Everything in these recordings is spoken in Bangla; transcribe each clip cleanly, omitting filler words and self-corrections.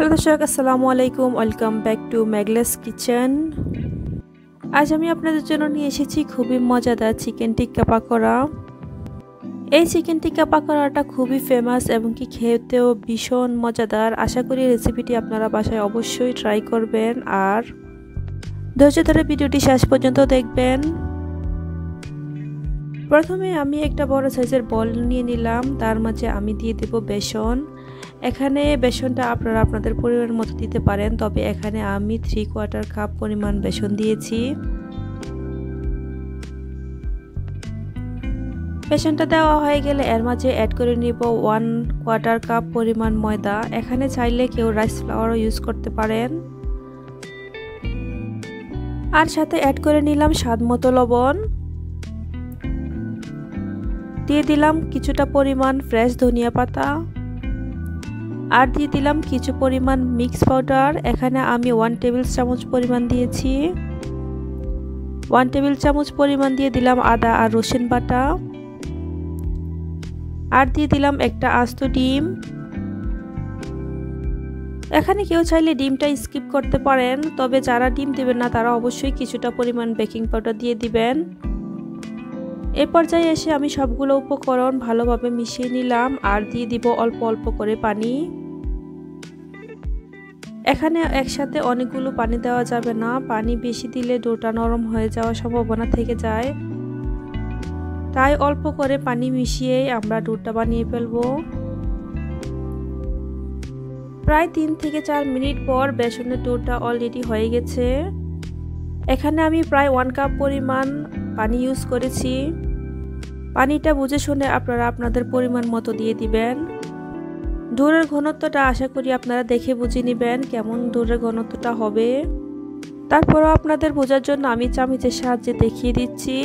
হ্যালো দর্শক, আসসালামু আলাইকুম। ওয়েলকাম ব্যাক টু ম্যাগলেস কিচেন। আজ আমি আপনাদের জন্য নিয়ে এসেছি খুবই মজাদার চিকেন টিক্কা পাকোড়া। এই চিকেন টিক্কা পাকোড়াটা খুবই ফেমাস এবং কি খেতেও ভীষণ মজাদার। আশা করি রেসিপিটি আপনারা বাসায় অবশ্যই ট্রাই করবেন আর ধৈর্য ধরে ভিডিওটি শেষ পর্যন্ত দেখবেন। প্রথমে আমি একটা বড় সাইজের বল নিয়ে নিলাম, তার মাঝে আমি দিয়ে দেব বেসন। এখানে বেসনটা আপনারা আপনাদের পরিমাণ মতো দিতে পারেন, তবে এখানে আমি 3/4 কাপ পরিমাণ বেসন দিয়েছি। বেসনটা দেওয়া হয়ে গেলে এর মাঝে অ্যাড করে নিব 1/4 কাপ পরিমাণ ময়দা। এখানে চাইলে কেউ রাইস ফ্লাওয়ারও ইউজ করতে পারেন। আর সাথে অ্যাড করে নিলাম স্বাদ মতো লবণ। দিয়ে দিলাম কিছুটা পরিমাণ ফ্রেশ ধনিয়া পাতা আর দিয়ে দিলাম কিছু পরিমাণ মিক্স পাউডার। এখানে আমি 1 টেবিল চামচ পরিমাণ দিয়েছি। 1 টেবিল চামচ পরিমাণ দিয়ে দিলাম আদা আর রসুন বাটা আর দিয়ে দিলাম একটা আস্ত ডিম। এখানে কেউ চাইলে ডিমটা স্কিপ করতে পারেন, তবে যারা ডিম দিবেন না তারা অবশ্যই কিছুটা পরিমাণ বেকিং পাউডার দিয়ে দিবেন। এই পর্যায়ে এসে আমি সবগুলো উপকরণ ভালোভাবে মিশিয়ে নিলাম আর দিয়ে দিব অল্প অল্প করে পানি। এখানে একসাথে অনেকগুলো পানি দেওয়া যাবে না, পানি বেশি দিলে ডোটা নরম হয়ে যাওয়ার সম্ভাবনা থেকে যায়। তাই অল্প করে পানি মিশিয়েই আমরা ডোটা বানিয়ে ফেলবো। প্রায় 3 থেকে 4 মিনিট পর বেসনের ডোটা অলরেডি হয়ে গেছে। এখানে আমি প্রায় 1 কাপ পরিমাণ পানি ইউজ করেছি। পানিটা বুঝে শুনে আপনারা আপনাদের পরিমাণ মতো দিয়ে দিবেন। ডোর ঘনত্বটা আশা করি আপনারা দেখে বুঝে নেবেন কেমন ডোর ঘনত্বটা হবে। তারপরও আপনাদের বোঝার জন্য আমি চামচের সাহায্যে দেখিয়ে দিচ্ছি।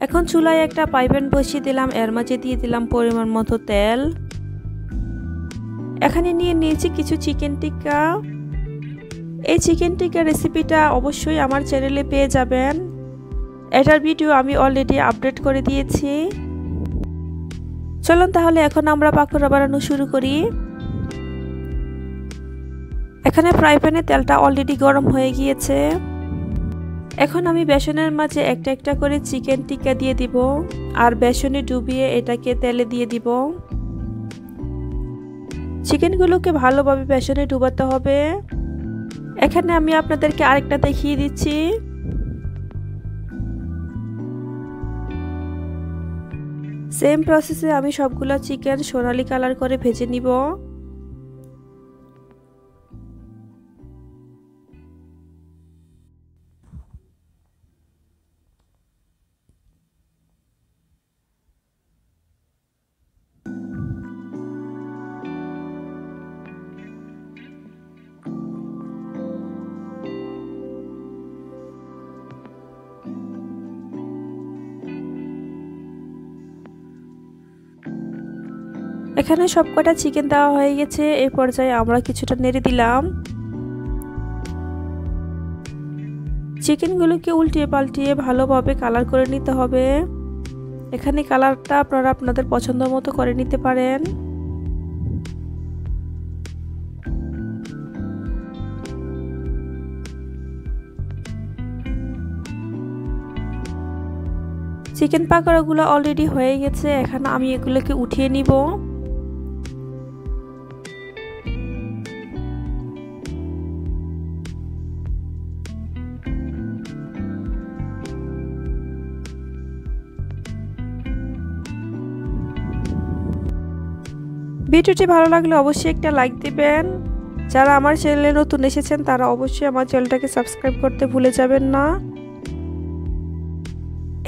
এখন চুলায় একটা ফ্রাই প্যান বসিয়ে দিলাম, এর মাঝে দিয়ে দিলাম পরিমাণ মতো তেল। এখানে নিয়ে নিয়েছি কিছু চিকেন টিক্কা। এই চিকেন টিক্কা রেসিপিটা অবশ্যই আমার চ্যানেলে পেয়ে যাবেন। এটার ভিডিও আমি অলরেডি আপডেট করে দিয়েছি। চলুন তাহলে এখন আমরা পাকোড়া বানানো শুরু করি। এখানে ফ্রাই প্যানে তেলটা অলরেডি গরম হয়ে গিয়েছে। এখন আমি বেসনের মাঝে একটা একটা করে চিকেন টিক্কা দিয়ে দিব আর বেসনে ডুবিয়ে এটাকে তেলে দিয়ে দিব। চিকেনগুলোকে ভালোভাবে বেসনে ডুবাতে হবে। এখানে আমি আপনাদেরকে আরেকটা দেখিয়ে দিচ্ছি। সেম প্রসেসে আমি সবগুলো চিকেন সোনালী কালার করে ভেজে নিব। এখানে সবকটা চিকেন দেওয়া হয়ে গেছে। এই পর্যায়ে আমরা কিছুটা নেড়ে দিলাম। চিকেনগুলোকে উল্টিয়ে পাল্টিয়ে ভালোভাবে কালার করে নিতে হবে। এখানে কালারটা আপনারা আপনাদের পছন্দ মতো করে নিতে পারেন। চিকেন পাকোড়াগুলো অলরেডি হয়ে গেছে। এখানে আমি এগুলোকে উঠিয়ে নিব। ভিডিওটি ভালো লাগলে অবশ্যই একটা লাইক দিবেন। যারা আমার চ্যানেলে নতুন এসেছেন তারা অবশ্যই আমার চ্যানেলটাকে সাবস্ক্রাইব করতে ভুলে যাবেন না।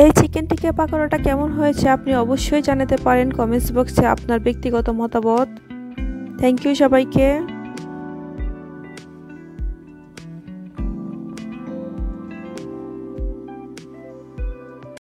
এই চিকেন টিক্কা পাকোড়াটা কেমন হয়েছে আপনি অবশ্যই জানাতে পারেন কমেন্টস বক্সে আপনার ব্যক্তিগত মতামত। থ্যাংক ইউ সবাইকে।